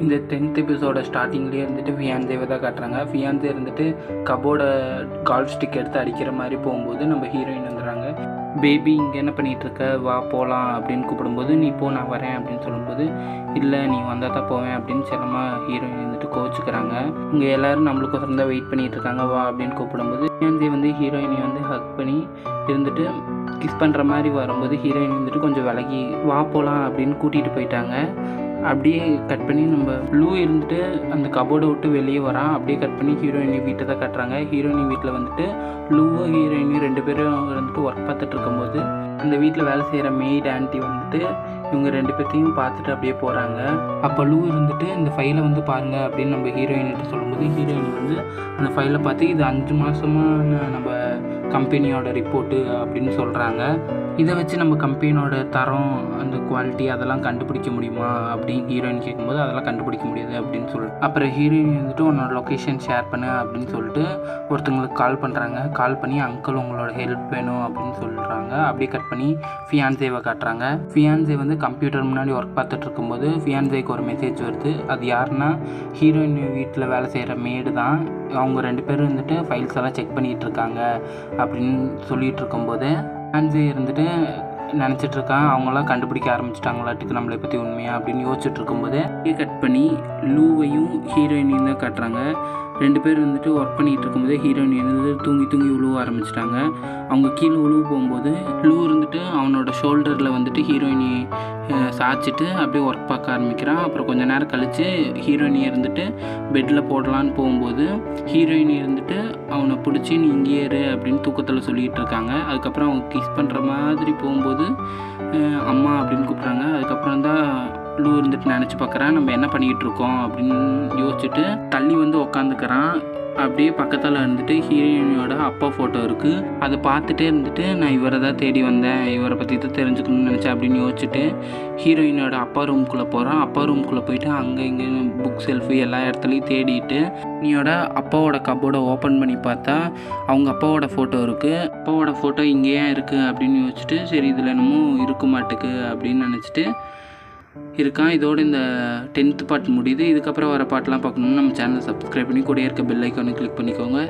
இந்த 10th எபிசோட ஸ்டார்டிங்லேயே இருந்துட்டு ஃபியான்சேவை தான் காட்டுறாங்க. ஃபியான்சே இருந்துட்டு கபோர்டை கால்ஃப் ஸ்டிக் எடுத்து அடிக்கிற மாதிரி போகும்போது நம்ம ஹீரோயின் வந்துடுறாங்க. பேபி இங்கே என்ன பண்ணிகிட்ருக்க, வா போகலாம் அப்படின்னு கூப்பிடும்போது நீ போ நான் வரேன் அப்படின்னு சொல்லும்போது இல்லை நீ வந்தால் தான் போவேன் அப்படின்னு செல்லமாக ஹீரோயின் வந்துட்டு கோச்சுக்கிறாங்க. இங்கே எல்லோரும் நம்மளுக்கோசரம் தான் வெயிட் பண்ணிகிட்டு இருக்காங்க, வா அப்படின்னு கூப்பிடும்போது ஃபியான்சே வந்து ஹீரோயினை வந்து ஹக் பண்ணி இருந்துட்டு கிஸ் பண்ணுற மாதிரி வரும்போது ஹீரோயின் வந்துட்டு கொஞ்சம் விலகி வா போகலாம் அப்படின்னு கூட்டிகிட்டு போயிட்டாங்க. அப்படியே கட் பண்ணி நம்ம ப்ளூ இருந்துட்டு அந்த கபோர்டை விட்டு வெளியே வரான். அப்படியே கட் பண்ணி ஹீரோயினி வீட்டை தான் கட்டுறாங்க. ஹீரோயினி வீட்டில் வந்துட்டு ப்ளூவும் ஹீரோயினி 2 பேரும் வந்துட்டு ஒர்க் பார்த்துட்டு இருக்கும்போது அந்த வீட்டில் வேலை செய்கிற மெய்ட் ஆண்டி வந்துட்டு இவங்க 2 பேர்த்தையும் பார்த்துட்டு அப்படியே போகிறாங்க. அப்போ ப்ளூ இருந்துட்டு இந்த ஃபைலை வந்து பாருங்கள் அப்படின்னு நம்ம ஹீரோயின்கிட்ட சொல்லும்போது ஹீரோயின் வந்து அந்த ஃபைலை பார்த்து இது 5 மாதமான நம்ம கம்பெனியோட ரிப்போர்ட்டு அப்படின்னு சொல்கிறாங்க. இதை வச்சு நம்ம கம்பெனியோட தரம் அந்த குவாலிட்டி அதெல்லாம் கண்டுபிடிக்க முடியுமா அப்படின்னு ஹீரோயின் கேட்கும்போது அதெல்லாம் கண்டுபிடிக்க முடியாது அப்படின்னு சொல்லிட்டு அப்புறம் ஹீரோயின் வந்துட்டு உன்னோட லொக்கேஷன் ஷேர் பண்ணு அப்படின்னு சொல்லிட்டு ஒருத்தங்களுக்கு கால் பண்ணுறாங்க. கால் பண்ணி அங்கிள் உங்களோட ஹெல்ப் வேணும் அப்படின்னு சொல்கிறாங்க. அப்படியே கட் பண்ணி ஃபியான்சேவை காட்டுறாங்க. ஃபியான்சே வந்து கம்ப்யூட்டர் முன்னாடி ஒர்க் பார்த்துட்டு இருக்கும்போது ஃபியான்சேக்கு ஒரு மெசேஜ் வருது. அது யாருன்னா ஹீரோயின் வீட்டில் வேலை செய்கிற மேடு தான். அவங்க 2 பேரும் வந்துட்டு ஃபைல்ஸ் எல்லாம் செக் பண்ணிகிட்டு இருக்காங்க அப்படின்னு சொல்லிகிட்டு இருக்கும்போது ஃபியான்சே இருந்துட்டு நினச்சிட்ருக்கான் அவங்களாம் கண்டுபிடிக்க ஆரம்பிச்சிட்டாங்களாட்டுக்கு நம்மளை பற்றி உண்மையாக அப்படின்னு யோசிச்சுட்டு இருக்கும்போது கட் பண்ணி லூவையும் ஹீரோயினையும் தான் காட்டுறாங்க. 2 பேர் வந்துட்டு ஒர்க் பண்ணிகிட்டு இருக்கும்போது ஹீரோயின் வந்து தூங்கி உழுவ ஆரம்பிச்சிட்டாங்க. அவங்க கீழே உழுவு போகும்போது லூ இருந்துட்டு அவனோட ஷோல்டரில் வந்துட்டு ஹீரோயினி சாய்ச்சிட்டு அப்படியே ஒர்க் பார்க்க ஆரம்பிக்கிறான். அப்புறம் கொஞ்சம் நேரம் கழித்து ஹீரோயினி இருந்துட்டு பெட்டில் போடலான்னு போகும்போது ஹீரோயினி இருந்துட்டு அவனை பிடிச்சி நீ இங்கே ஏறு அப்படின்னு தூக்கத்தில் சொல்லிகிட்டு இருக்காங்க. அதுக்கப்புறம் அவங்க கிஸ் பண்ணுற மாதிரி போகும்போது அம்மா அப்படின்னு கூப்பிட்றாங்க. அதுக்கப்புறம் தான் லூ இருந்துட்டு நினச்சி பார்க்குறான் நம்ம என்ன பண்ணிக்கிட்டு இருக்கோம் அப்படின்னு யோசிச்சுட்டு தள்ளி வந்து உக்காந்துக்கிறான். அப்படியே பக்கத்தில் இருந்துட்டு ஹீரோயினியோட அப்பா ஃபோட்டோ இருக்குது. அதை பார்த்துட்டே இருந்துட்டு நான் இவரை தான் தேடி வந்தேன், இவரை பற்றி தான் தெரிஞ்சுக்கணும்னு நினச்சேன் அப்படின்னு யோசிச்சுட்டு ஹீரோயினோட அப்பா ரூம்குள்ளே போகிறான். அப்பா ரூம்குள்ளே போயிட்டு அங்கே இங்கே புக் செல்ஃபு எல்லா இடத்துலையும் தேடிட்டு நீயோட அப்பாவோட கப்போர்டை ஓப்பன் பண்ணி பார்த்தா அவங்க அப்பாவோட ஃபோட்டோ இருக்குது. அப்பாவோட ஃபோட்டோ இங்கேயே இருக்குது அப்படின்னு யோசிச்சுட்டு சரி இதில் என்னமோ இருக்க மாட்டுக்கு அப்படின்னு நினச்சிட்டு இருக்கான். இதோட இந்த 10th பார்ட் முடியுது. இதுக்கப்புறம் வர பாட்டெலாம் பார்க்கணுன்னு நம்ம சேனலை சப்ஸ்கிரைப் பண்ணி கூட இருக்க பெல் ஐக்கானை கிளிக் பண்ணிக்கோங்க.